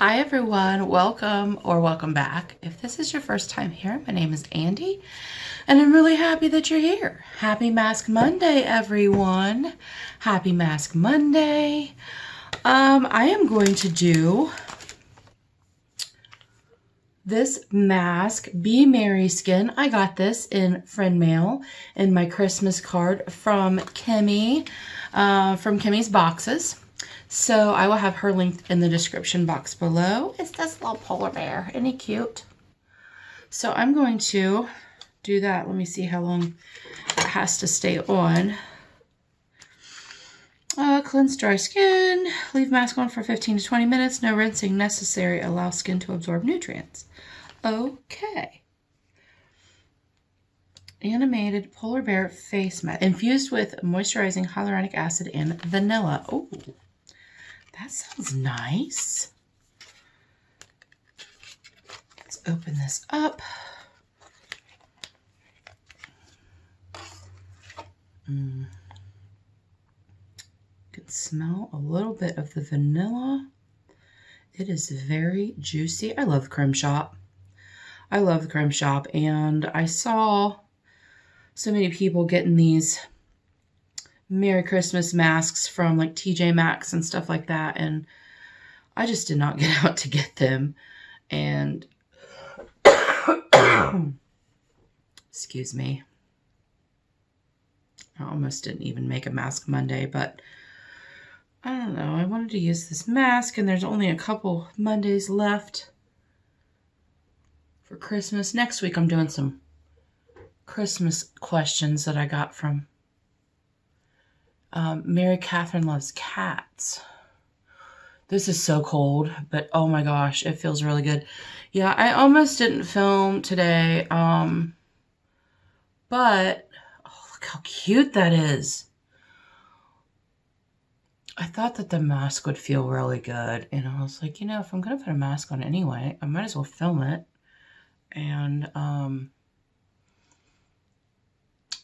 Hi everyone, welcome or welcome back. If this is your first time here, my name is Andi and I'm really happy that you're here. Happy Mask Monday everyone. Happy Mask Monday. I am going to do this mask, Be Merry Skin. I got this in friend mail in my Christmas card from Kimmy, from Kimmy's Boxes. So I will have her linked in the description box below. It's this little polar bear. Isn't he cute? So I'm going to do that. Let me see how long it has to stay on. Cleanse dry skin. Leave mask on for 15 to 20 minutes. No rinsing necessary. Allow skin to absorb nutrients. Okay. Animated polar bear face mask. Infused with moisturizing hyaluronic acid and vanilla. Oh. That sounds nice. Let's open this up. You can smell a little bit of the vanilla. It is very juicy. I love Creme Shop. I love the Creme Shop, and I saw so many people getting these Merry Christmas masks from like TJ Maxx and stuff like that, and I just did not get out to get them. And excuse me, I almost didn't even make a Mask Monday, but I don't know, I wanted to use this mask, and there's only a couple Mondays left for Christmas. Next week I'm doing some Christmas questions that I got from Mary Catherine Loves Cats. This is so cold, but oh my gosh, it feels really good. Yeah, I almost didn't film today, but oh, look how cute that is. I thought that the mask would feel really good, and I was like, you know, if I'm going to put a mask on anyway, I might as well film it and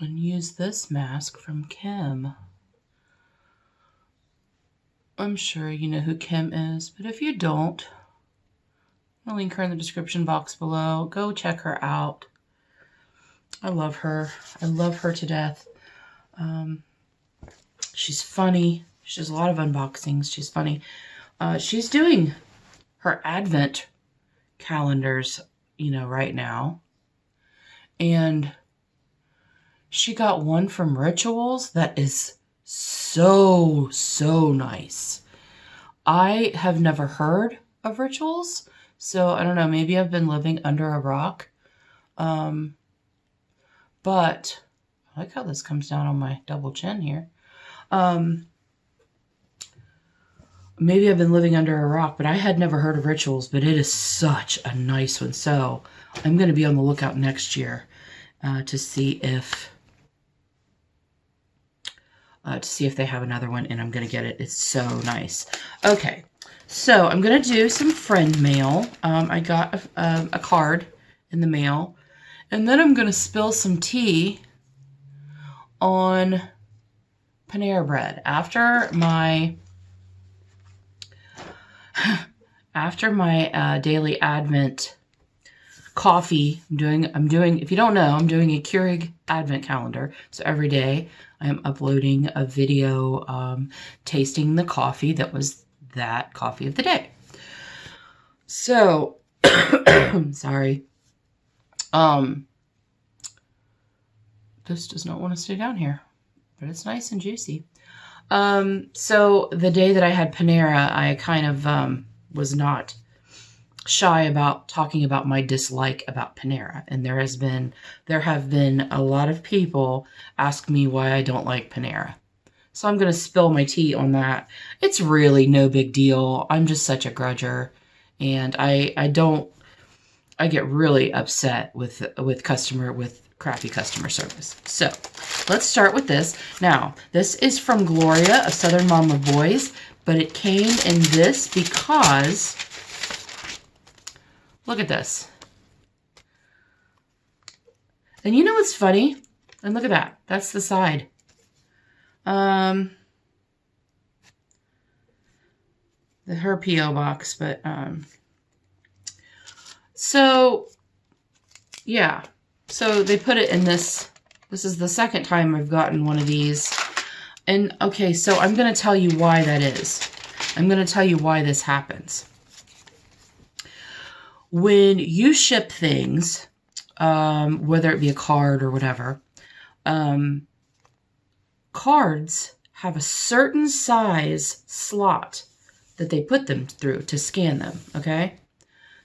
use this mask from Kim. I'm sure you know who Kim is, but if you don't, I'll link her in the description box below. Go check her out. I love her. I love her to death. She's funny. She does a lot of unboxings. She's funny. She's doing her Advent calendars, you know, right now. And she got one from Rituals that is so nice. I have never heard of Rituals, so I don't know, maybe I've been living under a rock. But I like how this comes down on my double chin here. Maybe I've been living under a rock, but I had never heard of Rituals, but it is such a nice one. So I'm going to be on the lookout next year to see if they have another one, and I'm going to get it. It's so nice. Okay, so I'm going to do some friend mail. I got a card in the mail, and then I'm going to spill some tea on Panera bread. After my daily Advent coffee, I'm doing, if you don't know, I'm doing a Keurig Advent calendar. So every day I am uploading a video tasting the coffee that was that coffee of the day. So, sorry. This does not want to stay down here, but it's nice and juicy. So the day that I had Panera, I kind of was not shy about talking about my dislike about Panera, and there have been a lot of people ask me why I don't like Panera. So I'm going to spill my tea on that. It's really no big deal. I'm just such a grudger, and I get really upset with crappy customer service. So let's start with this. Now, this is from Gloria, a Southern Mom of Boys, but it came in this because look at this. And you know what's funny? And look at that. That's the side. her P.O. box, but, so, yeah. So they put it in this. This is the second time I've gotten one of these. And, okay, so I'm going to tell you why that is. I'm going to tell you why this happens. When you ship things, whether it be a card or whatever, cards have a certain size slot that they put them through to scan them, okay?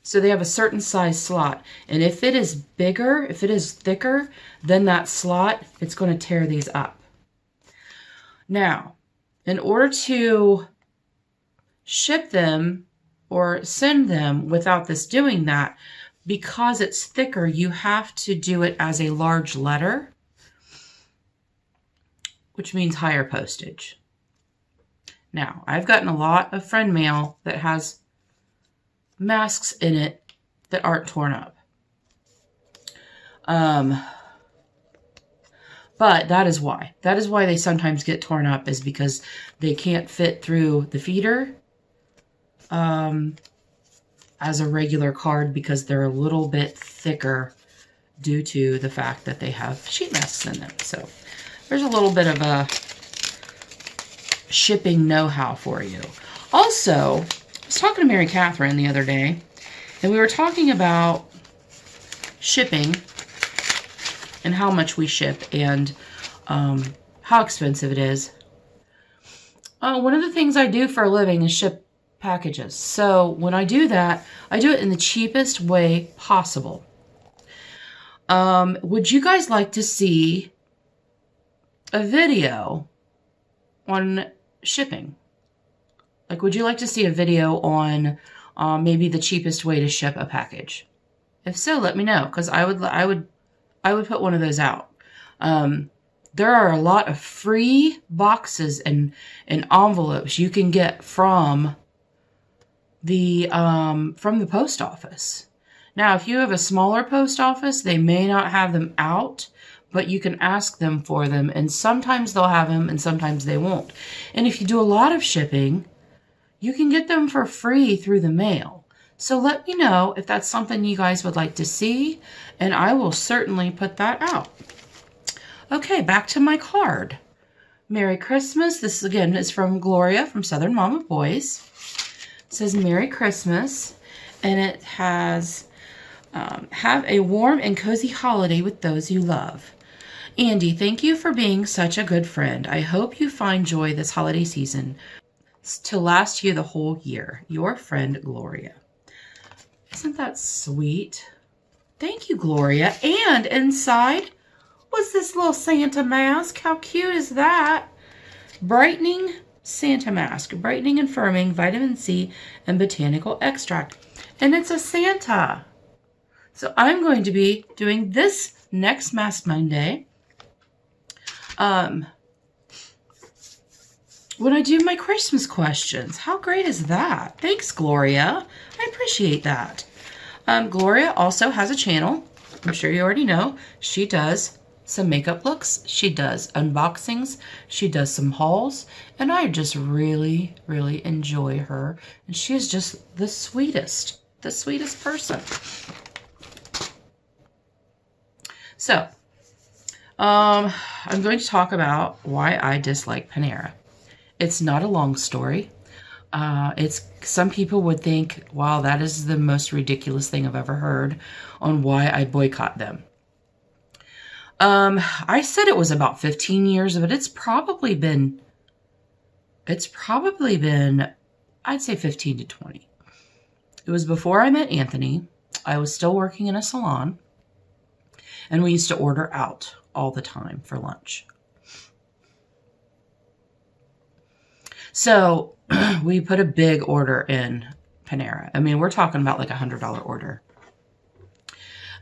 So they have a certain size slot. And if it is bigger, if it is thicker than that slot, it's going to tear these up. Now, in order to ship them or send them without this doing that, because it's thicker, you have to do it as a large letter, which means higher postage. Now, I've gotten a lot of friend mail that has masks in it that aren't torn up. But that is why. That is why they sometimes get torn up, is because they can't fit through the feeder as a regular card, because they're a little bit thicker due to the fact that they have sheet masks in them. So there's a little bit of a shipping know-how for you. Also, I was talking to Mary Catherine the other day, and we were talking about shipping and how much we ship and how expensive it is. One of the things I do for a living is ship packages. So when I do that, I do it in the cheapest way possible. Would you guys like to see a video on shipping? Like, would you like to see a video on maybe the cheapest way to ship a package? If so, let me know, because I would put one of those out. There are a lot of free boxes and envelopes you can get from the post office. Now, if you have a smaller post office, they may not have them out, but you can ask them for them, and sometimes they'll have them and sometimes they won't. And if you do a lot of shipping, you can get them for free through the mail. So let me know if that's something you guys would like to see, and I will certainly put that out. Okay, back to my card. Merry Christmas. This, again, is from Gloria from Southern Mama Boys. It says Merry Christmas, and it has, have a warm and cozy holiday with those you love. Andi, thank you for being such a good friend. I hope you find joy this holiday season to last you the whole year. Your friend, Gloria. Isn't that sweet? Thank you, Gloria. And inside, what's this little Santa mask? How cute is that? Brightening Santa mask. Brightening and firming, vitamin C, and botanical extract. And it's a Santa. So I'm going to be doing this next Mask Monday. When I do my Christmas questions. How great is that? Thanks, Gloria. I appreciate that. Gloria also has a channel. I'm sure you already know. She does some makeup looks. She does unboxings. She does some hauls. And I just really, really enjoy her. And she is just the sweetest person. So, I'm going to talk about why I dislike Panera. It's not a long story. Some people would think, wow, that is the most ridiculous thing I've ever heard on why I boycott them. I said it was about 15 years, but it's probably been, I'd say 15 to 20. It was before I met Anthony. I was still working in a salon, and we used to order out all the time for lunch. So we put a big order in Panera. I mean, we're talking about like $100 order.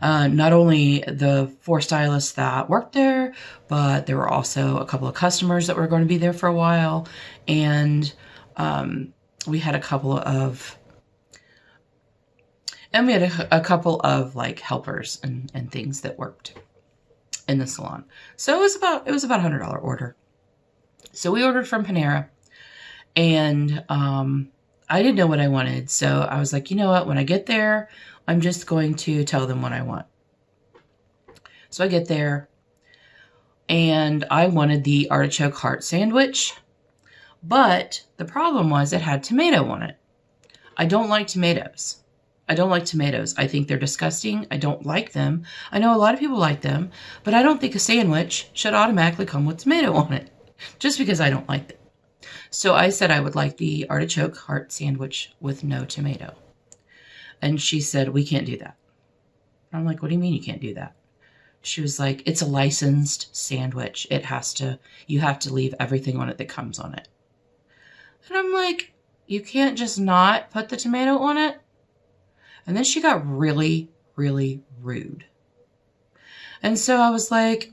Not only the 4 stylists that worked there, but there were also a couple of customers that were going to be there for a while. And we had a couple of like helpers and things that worked in the salon. So it was about $100 order. So we ordered from Panera. And I didn't know what I wanted. So I was like, you know what? When I get there, I'm just going to tell them what I want. So I get there and I wanted the artichoke heart sandwich, but the problem was it had tomato on it. I don't like tomatoes. I don't like tomatoes. I think they're disgusting. I don't like them. I know a lot of people like them, but I don't think a sandwich should automatically come with tomato on it just because I don't like them. So I said I would like the artichoke heart sandwich with no tomato. And she said, we can't do that. I'm like, what do you mean you can't do that? She was like, it's a licensed sandwich. You have to leave everything on it that comes on it. And I'm like, you can't just not put the tomato on it? And then she got really, really rude. And so I was like,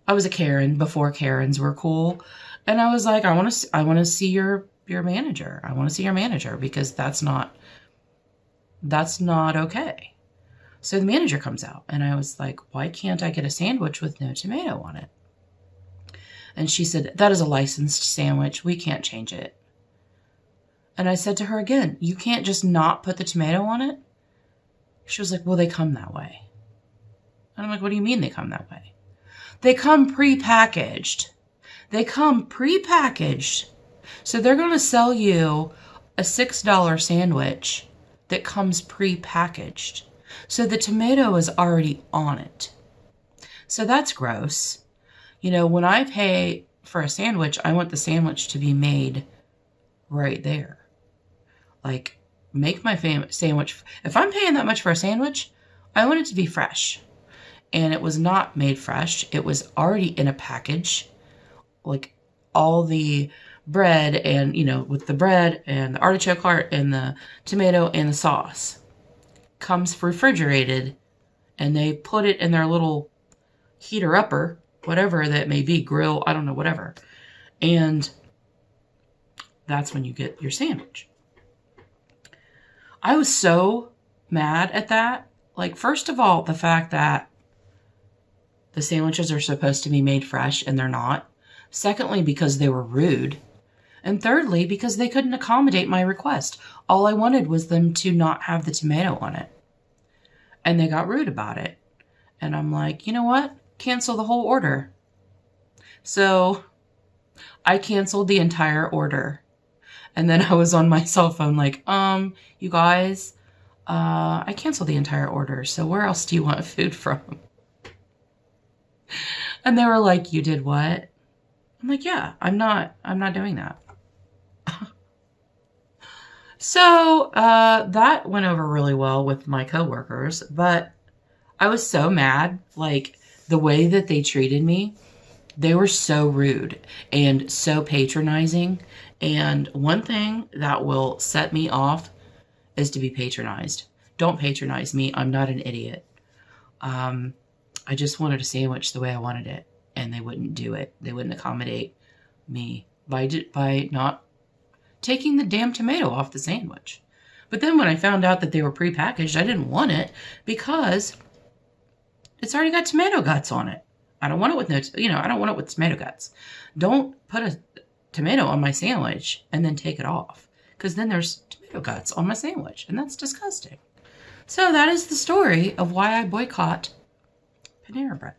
I was a Karen before Karens were cool. And I was like, I want to see your manager. I want to see your manager because that's not okay. So the manager comes out and I was like, why can't I get a sandwich with no tomato on it? And she said, that is a licensed sandwich. We can't change it. And I said to her again, you can't just not put the tomato on it? She was like, well, they come that way. And I'm like, what do you mean they come that way? They come pre-packaged. So they're going to sell you a $6 sandwich that comes pre-packaged. So the tomato is already on it. So that's gross. You know, when I pay for a sandwich, I want the sandwich to be made right there. Like, make my sandwich. If I'm paying that much for a sandwich, I want it to be fresh. And it was not made fresh. It was already in a package. Like, all the bread and, you know, with the bread and the artichoke heart and the tomato and the sauce comes refrigerated. And they put it in their little heater upper, whatever that may be, grill, I don't know, whatever. And that's when you get your sandwich. I was so mad at that. Like, first of all, the fact that the sandwiches are supposed to be made fresh and they're not. Secondly, because they were rude. And thirdly, because they couldn't accommodate my request. All I wanted was them to not have the tomato on it. And they got rude about it. And I'm like, you know what? Cancel the whole order. So I canceled the entire order. And then I was on my cell phone like, you guys, I canceled the entire order. So where else do you want food from? And they were like, you did what? I'm like, yeah, I'm not doing that. So that went over really well with my coworkers, but I was so mad. Like, the way that they treated me, they were so rude and so patronizing. And one thing that will set me off is to be patronized. Don't patronize me. I'm not an idiot. I just wanted a sandwich the way I wanted it, and they wouldn't do it. They wouldn't accommodate me by not taking the damn tomato off the sandwich. But then when I found out that they were prepackaged, I didn't want it because it's already got tomato guts on it. I don't want it with I don't want it with tomato guts. Don't put a tomato on my sandwich and then take it off, because then there's tomato guts on my sandwich, and that's disgusting. So that is the story of why I boycott Panera Bread.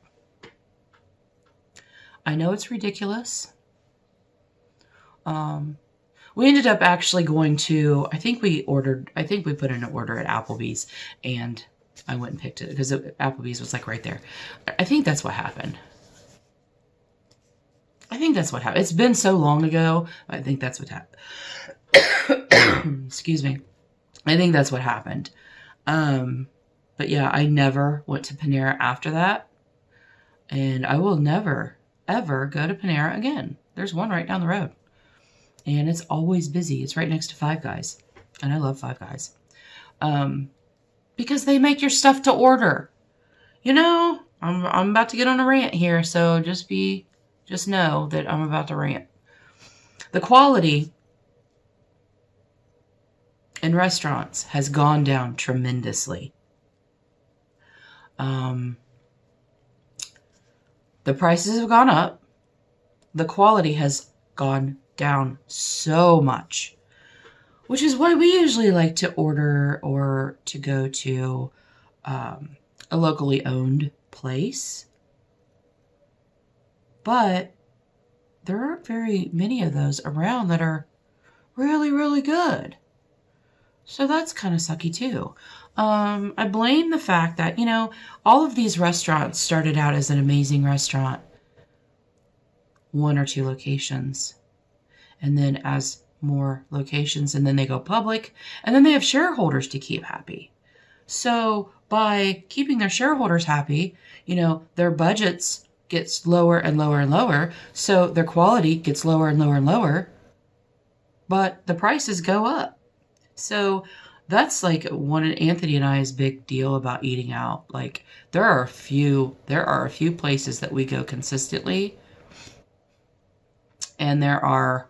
I know it's ridiculous. We ended up actually going to, I think we put in an order at Applebee's, and I went and picked it because Applebee's was like right there. I think that's what happened. It's been so long ago. I think that's what happened. Excuse me. I think that's what happened. But yeah, I never went to Panera after that. And I will never, ever go to Panera again. There's one right down the road. And it's always busy. It's right next to Five Guys. And I love Five Guys. Because they make your stuff to order. You know, I'm about to get on a rant here, so just know that I'm about to rant. The quality in restaurants has gone down tremendously. The prices have gone up. The quality has gone down so much. which is why we usually like to order or to go to a locally owned place. But there aren't very many of those around that are really, really good. So that's kind of sucky too. I blame the fact that, you know, all of these restaurants started out as an amazing restaurant, 1 or 2 locations. And then as more locations, and then they go public, and then they have shareholders to keep happy. So by keeping their shareholders happy, you know, their budgets gets lower and lower and lower. So their quality gets lower and lower and lower, but the prices go up. So that's like one of Anthony and I's big deal about eating out. Like there are a few places that we go consistently, and there are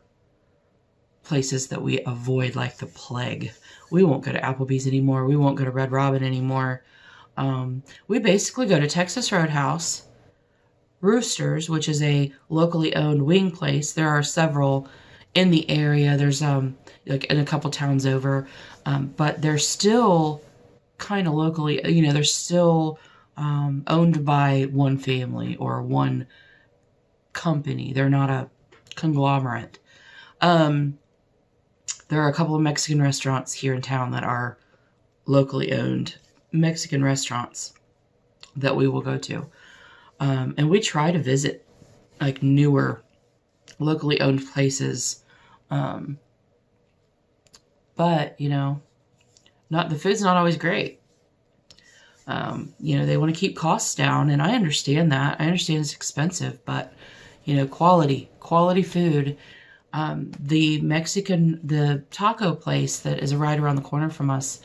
places that we avoid like the plague. We won't go to Applebee's anymore. We won't go to Red Robin anymore. We basically go to Texas Roadhouse, Roosters, which is a locally owned wing place. There are several in the area. There's like in a couple towns over, but they're still kind of locally, you know, they're still owned by one family or one company. They're not a conglomerate. There are a couple of Mexican restaurants here in town that are locally owned Mexican restaurants that we will go to. And we try to visit like newer locally owned places. But, you know, the food's not always great. You know, they want to keep costs down, and I understand that. I understand it's expensive, but, you know, quality food. The taco place that is right around the corner from us,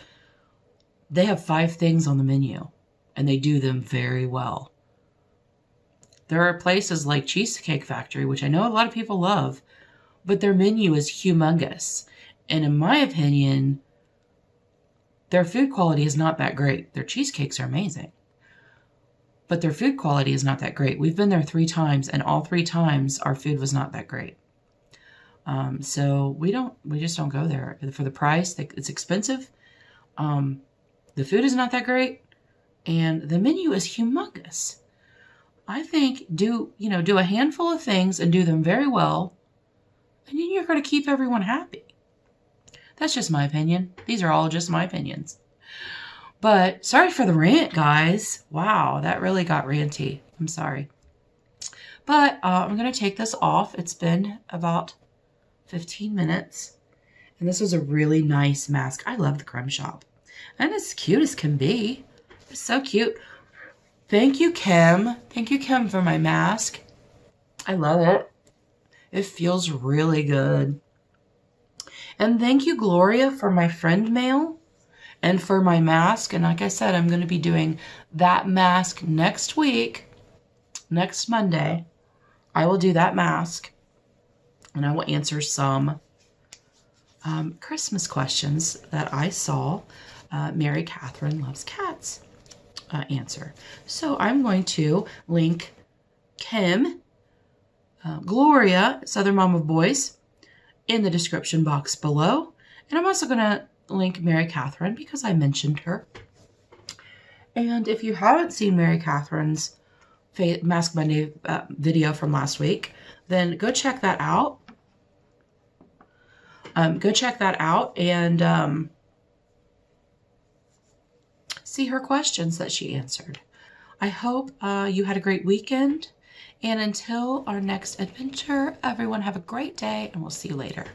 they have 5 things on the menu, and they do them very well. There are places like Cheesecake Factory, which I know a lot of people love, but their menu is humongous. And in my opinion, their food quality is not that great. Their cheesecakes are amazing, but their food quality is not that great. We've been there 3 times, and all 3 times our food was not that great. So we just don't go there for the price. It's expensive. The food is not that great, and the menu is humongous. I think do a handful of things and do them very well, and then you're going to keep everyone happy. That's just my opinion. These are all just my opinions. But sorry for the rant, guys. Wow, that really got ranty. I'm sorry. But I'm going to take this off. It's been about 15 minutes. And this was a really nice mask. I love the Crumb Shop. And it's cute as can be. It's so cute. Thank you, Kim. Thank you, Kim, for my mask. I love it. It feels really good. And thank you, Gloria, for my friend mail and for my mask. And like I said, I'm going to be doing that mask next week. Next Monday, I will do that mask. And I will answer some Christmas questions that I saw Mary Catherine Loves Cats answer. So I'm going to link Kim, Gloria, Southern Mom of Boys, in the description box below. And I'm also going to link Mary Catherine because I mentioned her. And if you haven't seen Mary Catherine's Mask Monday video from last week, then go check that out. Go check that out and see her questions that she answered. I hope you had a great weekend. And until our next adventure, everyone have a great day, and we'll see you later.